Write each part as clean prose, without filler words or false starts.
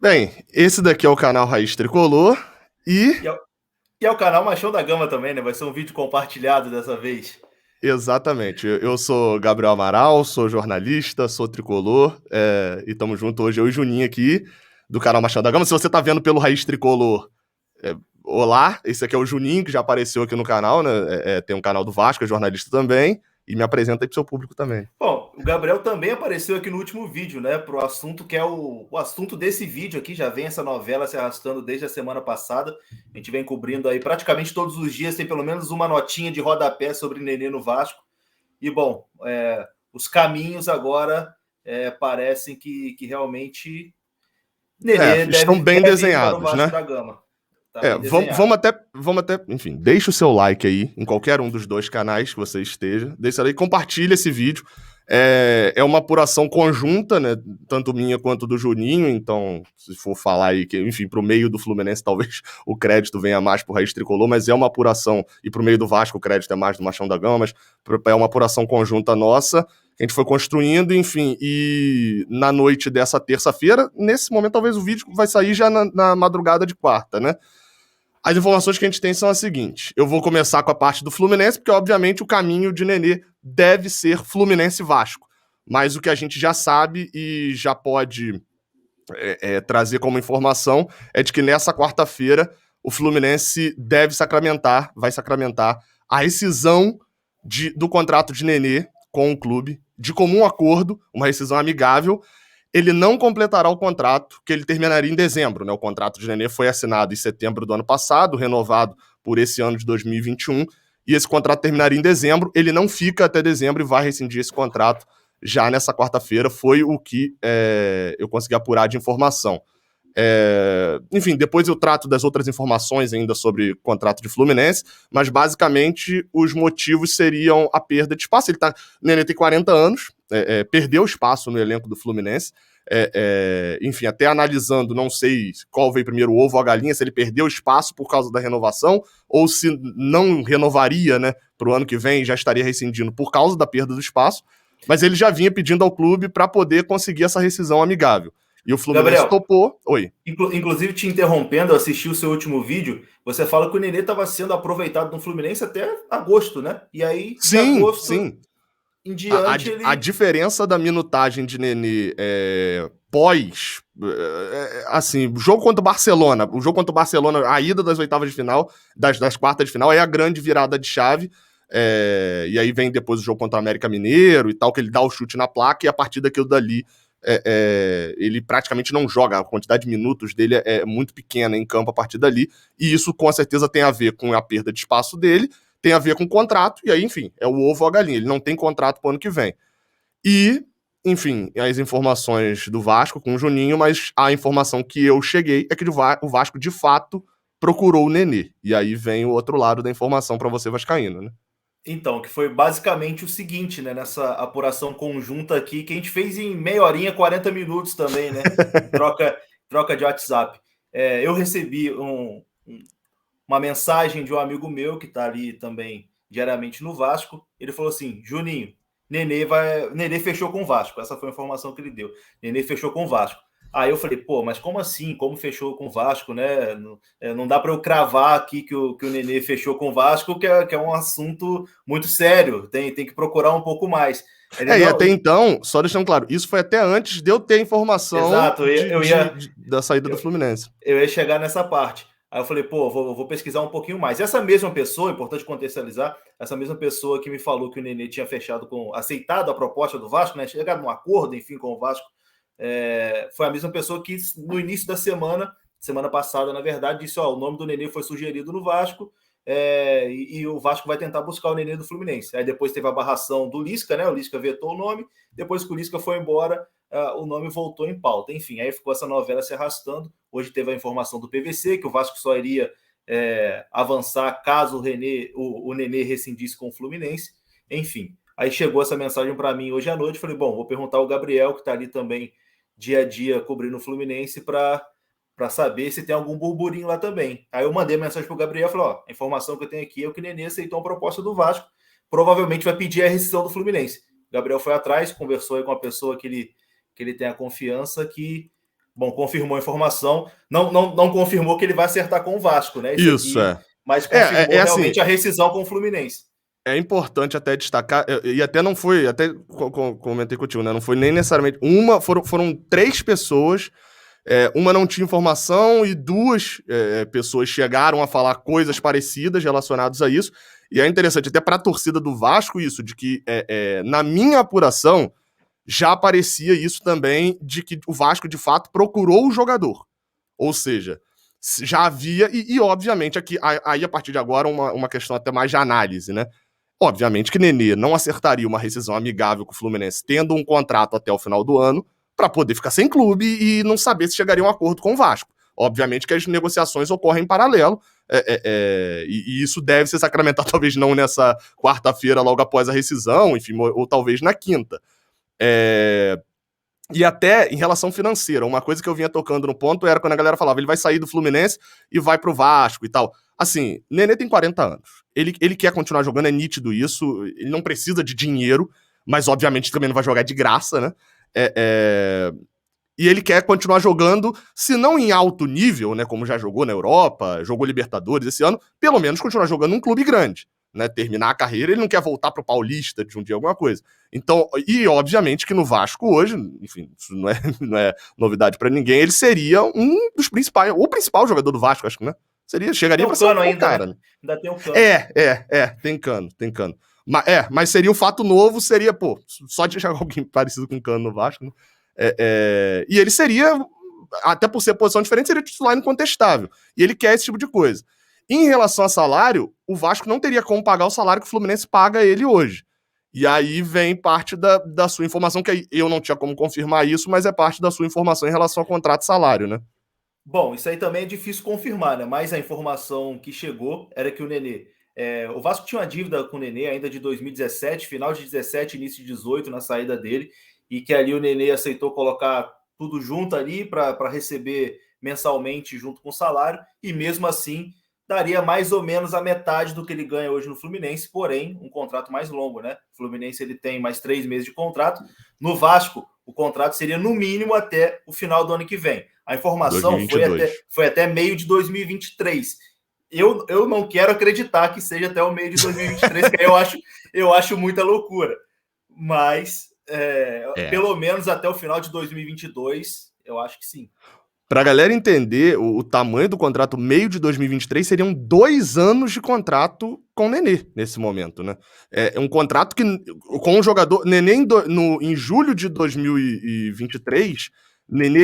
Bem, esse daqui é o canal Raiz Tricolor e... E é o canal Machão da Gama também, né? Vai ser um vídeo compartilhado dessa vez. Exatamente, eu sou Gabriel Amaral, sou jornalista, sou tricolor, e estamos juntos hoje, eu e Juninho aqui, do canal Machão da Gama. Se você tá vendo pelo Raiz Tricolor, olá, esse aqui é o Juninho, que já apareceu aqui no canal, né? Tem um canal do Vasco, é jornalista também, e me apresenta aí pro seu público também. Bom, o Gabriel também apareceu aqui no último vídeo, né? Pro assunto que é o assunto desse vídeo aqui. Já vem essa novela se arrastando desde a semana passada. A gente vem cobrindo aí praticamente todos os dias. Tem pelo menos uma notinha de rodapé sobre Nenê no Vasco. E, bom, os caminhos agora parecem que realmente Nenê Estão bem deve ir para o desenhados, Vasco né? da Gama. Tá bem Vamos desenhado. até, enfim, deixa o seu like aí em qualquer um dos dois canais que você esteja, deixa aí, compartilha esse vídeo. É uma apuração conjunta, né? Tanto minha quanto do Juninho, então, se for falar aí que, enfim, pro meio do Fluminense, talvez o crédito venha mais pro Raiz Tricolor, mas é uma apuração, e pro meio do Vasco o crédito é mais do Machão da Gama, mas é uma apuração conjunta nossa, que a gente foi construindo, enfim, e na noite dessa terça-feira, nesse momento, talvez o vídeo vai sair já na madrugada de quarta, né? As informações que a gente tem são as seguintes. Eu vou começar com a parte do Fluminense, porque, obviamente, o caminho de Nenê deve ser Fluminense e Vasco. Mas o que a gente já sabe e já pode trazer como informação é de que nessa quarta-feira o Fluminense vai sacramentar a rescisão do contrato de Nenê com o clube, de comum acordo, uma rescisão amigável. Ele não completará o contrato, que ele terminaria em dezembro, né? O contrato de Nenê foi assinado em setembro do ano passado, renovado por esse ano de 2021, e esse contrato terminaria em dezembro. Ele não fica até dezembro e vai rescindir esse contrato já nessa quarta-feira. Foi o que eu consegui apurar de informação. Enfim, depois eu trato das outras informações ainda sobre o contrato de Fluminense, mas basicamente os motivos seriam a perda de espaço. O Nenê tem 40 anos, perdeu espaço no elenco do Fluminense. Enfim, até analisando, não sei qual veio primeiro, o ovo ou a galinha, se ele perdeu espaço por causa da renovação, ou se não renovaria, né, para o ano que vem, já estaria rescindindo por causa da perda do espaço, mas ele já vinha pedindo ao clube para poder conseguir essa rescisão amigável. E o Fluminense Gabriel, topou. Oi. inclusive te interrompendo, eu assisti o seu último vídeo, você fala que o Nenê estava sendo aproveitado no Fluminense até agosto, né? E aí, de Sim, agosto sim. em A, diante, a ele... diferença da minutagem de Nenê pós, assim, o jogo contra o Barcelona, a ida das oitavas de final, das quartas de final, é a grande virada de chave. E aí vem depois o jogo contra o América Mineiro e tal, que ele dá o chute na placa, e a partir daquilo dali ele praticamente não joga, a quantidade de minutos dele é muito pequena em campo a partir dali, e isso com certeza tem a ver com a perda de espaço dele, tem a ver com o contrato, e aí, enfim, é o ovo ou a galinha, ele não tem contrato pro ano que vem. E, enfim, as informações do Vasco com o Juninho, mas a informação que eu cheguei é que o Vasco, de fato, procurou o Nenê. E aí vem o outro lado da informação para você vascaíno, né? Então, que foi basicamente o seguinte, né? Nessa apuração conjunta aqui, que a gente fez em meia horinha, 40 minutos também, né? Em troca de WhatsApp. Eu recebi uma mensagem de um amigo meu que está ali também diariamente no Vasco. Ele falou assim: Juninho, Nenê fechou com o Vasco. Essa foi a informação que ele deu. Nenê fechou com o Vasco. Aí eu falei, pô, mas como assim? Como fechou com o Vasco, né? Não dá para eu cravar aqui que o Nenê fechou com o Vasco, que é um assunto muito sério. Tem que procurar um pouco mais. Ele E não. até então, só deixando claro, isso foi até antes de eu ter informação Exato, da saída do Fluminense. eu ia chegar nessa parte. Aí eu falei, pô, vou pesquisar um pouquinho mais. Essa mesma pessoa, importante contextualizar, essa mesma pessoa que me falou que o Nenê tinha aceitado a proposta do Vasco, né? Chegado num acordo, enfim, com o Vasco, foi a mesma pessoa que no início da semana passada, na verdade, disse: ó, o nome do Nenê foi sugerido no Vasco, e o Vasco vai tentar buscar o Nenê do Fluminense. Aí depois teve a barração do Lisca, né? O Lisca vetou o nome, depois que o Lisca foi embora, o nome voltou em pauta. Enfim, aí ficou essa novela se arrastando. Hoje teve a informação do PVC que o Vasco só iria avançar caso o Nenê rescindisse com o Fluminense. Enfim, aí chegou essa mensagem para mim hoje à noite. Falei, bom, vou perguntar ao Gabriel, que está ali também dia a dia cobrindo o Fluminense, para saber se tem algum burburinho lá também. Aí eu mandei mensagem para o Gabriel e falei, ó, a informação que eu tenho aqui é que o Nenê aceitou uma proposta do Vasco, provavelmente vai pedir a rescisão do Fluminense. O Gabriel foi atrás, conversou aí com a pessoa que ele tem a confiança, que Bom, confirmou a informação. Não confirmou que ele vai acertar com o Vasco, né? Isso Isso, aqui, é. mas confirmou Assim, realmente a rescisão com o Fluminense. é importante até destacar, e até não foi, até comentei contigo, né? Não foi nem necessariamente foram 3 pessoas, uma não tinha informação e 2 pessoas chegaram a falar coisas parecidas relacionadas a isso. E é interessante, até para a torcida do Vasco, isso, de que na minha apuração já aparecia isso também, de que o Vasco de fato procurou o jogador. Ou seja, já havia, e obviamente aqui, aí a partir de agora, uma questão até mais de análise, né? Obviamente que Nenê não acertaria uma rescisão amigável com o Fluminense, tendo um contrato até o final do ano, para poder ficar sem clube e não saber se chegaria a um acordo com o Vasco. Obviamente que as negociações ocorrem em paralelo, e isso deve ser sacramentado, talvez não nessa quarta-feira, logo após a rescisão, enfim, ou talvez na quinta. E até em relação financeira, uma coisa que eu vinha tocando no ponto era quando a galera falava, ele vai sair do Fluminense e vai pro Vasco e tal. Assim, Nenê tem 40 anos. Ele quer continuar jogando, é nítido isso. Ele não precisa de dinheiro, mas obviamente também não vai jogar de graça, né? E ele quer continuar jogando, se não em alto nível, né? Como já jogou na Europa, jogou Libertadores esse ano, pelo menos continuar jogando num clube grande. Né, terminar a carreira, ele não quer voltar pro Paulista de um dia, alguma coisa. Então, e obviamente que no Vasco hoje, enfim, isso não é novidade para ninguém, ele seria um dos principais, o principal jogador do Vasco, acho que, né? Chegaria para ser um ainda, cara. Né? Ainda tem o Cano. Tem Cano. Mas seria um fato novo, seria, pô, só de chegar alguém parecido com o Cano no Vasco, né? E ele seria, até por ser posição diferente, seria titular incontestável. E ele quer esse tipo de coisa. Em relação a salário, o Vasco não teria como pagar o salário que o Fluminense paga ele hoje. E aí vem parte da sua informação, que eu não tinha como confirmar isso, mas é parte da sua informação em relação ao contrato e salário, né? Bom, isso aí também é difícil confirmar, né? Mas a informação que chegou era que o Nenê... o Vasco tinha uma dívida com o Nenê ainda de 2017, final de 17, início de 18, na saída dele, e que ali o Nenê aceitou colocar tudo junto ali para receber mensalmente junto com o salário, e mesmo assim daria mais ou menos a metade do que ele ganha hoje no Fluminense, porém, um contrato mais longo, né? O Fluminense ele tem mais 3 meses de contrato. No Vasco, o contrato seria no mínimo até o final do ano que vem. A informação foi até meio de 2023. Eu não quero acreditar que seja até o meio de 2023, que eu acho muita loucura. Mas, pelo menos até o final de 2022, eu acho que sim. Pra galera entender o tamanho do contrato, meio de 2023 seriam 2 anos de contrato com o Nenê nesse momento, né? É um contrato que, com o jogador. Nenê em julho de 2023, Nenê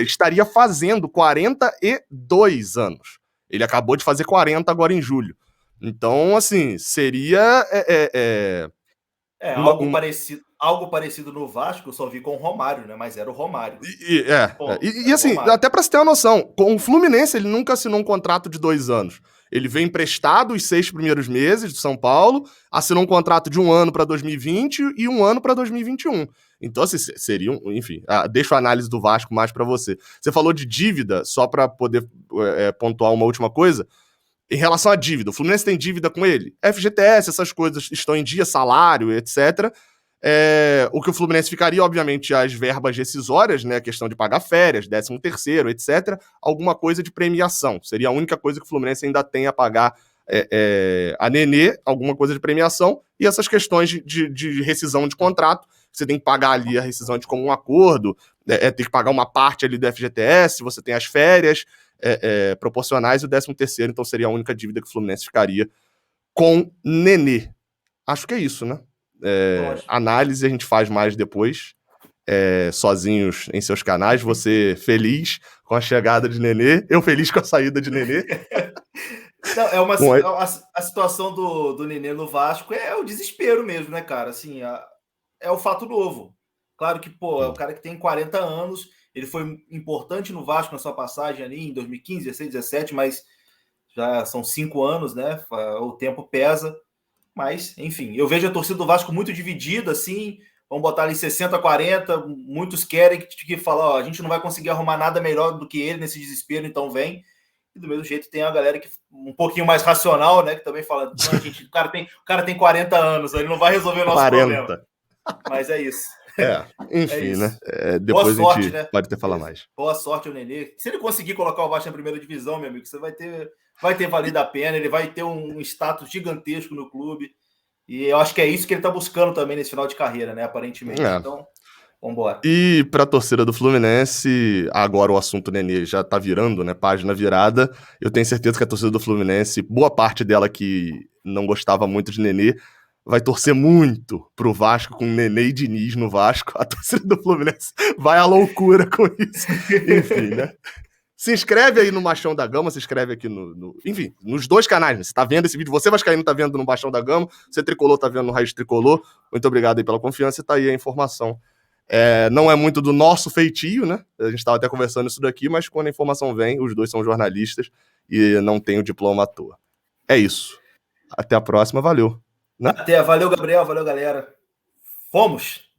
estaria fazendo 42 anos. Ele acabou de fazer 40 agora em julho. Então, assim, seria. Algo parecido no Vasco, eu só vi com o Romário, né? Mas era o Romário. Assim, Romário. Até pra você ter uma noção, com o Fluminense ele nunca assinou um contrato de 2 anos. Ele veio emprestado os 6 primeiros meses de São Paulo, assinou um contrato de 1 ano para 2020 e 1 ano para 2021. Então, assim, seria enfim, deixa a análise do Vasco mais para você. Você falou de dívida, só para poder pontuar uma última coisa. Em relação à dívida, o Fluminense tem dívida com ele? FGTS, essas coisas estão em dia, salário, etc. O que o Fluminense ficaria, obviamente, as verbas rescisórias, né? A questão de pagar férias, 13º, etc. Alguma coisa de premiação. Seria a única coisa que o Fluminense ainda tem a pagar a Nenê, alguma coisa de premiação, e essas questões de rescisão de contrato. Você tem que pagar ali a rescisão de comum acordo, tem que pagar uma parte ali do FGTS, você tem as férias proporcionais e o 13º, então seria a única dívida que o Fluminense ficaria com Nenê. Acho que é isso, né? Análise a gente faz mais depois, sozinhos em seus canais. Você feliz com a chegada de Nenê, eu feliz com a saída de Nenê. Não, a situação do Nenê no Vasco é o desespero mesmo, né, cara? Assim, é o fato novo. Claro que, é o cara que tem 40 anos, ele foi importante no Vasco na sua passagem ali em 2015, 16, 17, mas já são 5 anos, né? O tempo pesa. Mas, enfim, eu vejo a torcida do Vasco muito dividida, assim, vamos botar ali 60-40, muitos querem que falar, a gente não vai conseguir arrumar nada melhor do que ele nesse desespero, então vem. E do mesmo jeito tem a galera que um pouquinho mais racional, né, que também fala, gente, o cara tem 40 anos, ele não vai resolver o nosso 40. Problema. Mas é isso. Enfim, isso. né? Boa Depois a sorte, gente né? pode até falar mais. Boa sorte ao Nenê. Se ele conseguir colocar o Vasco na primeira divisão, meu amigo, você vai ter valido a pena, ele vai ter um status gigantesco no clube. E eu acho que é isso que ele está buscando também nesse final de carreira, né? Aparentemente. Então, vamos embora. E para a torcida do Fluminense, agora o assunto Nenê já tá virando, né? Página virada. Eu tenho certeza que a torcida do Fluminense, boa parte dela que não gostava muito de Nenê, vai torcer muito pro Vasco com Nenê e Diniz no Vasco. A torcida do Fluminense vai à loucura com isso. Enfim, né? Se inscreve aí no Machão da Gama, se inscreve aqui enfim, nos dois canais, né? Você tá vendo esse vídeo, você vascaíno tá vendo no Machão da Gama, você tricolor tá vendo no Raiz Tricolor. Muito obrigado aí pela confiança e tá aí a informação. Não é muito do nosso feitio, né? A gente estava até conversando isso daqui, mas quando a informação vem, os dois são jornalistas e não tem o diploma à toa. É isso. Até a próxima, valeu. Né? Valeu, Gabriel, valeu, galera. Fomos!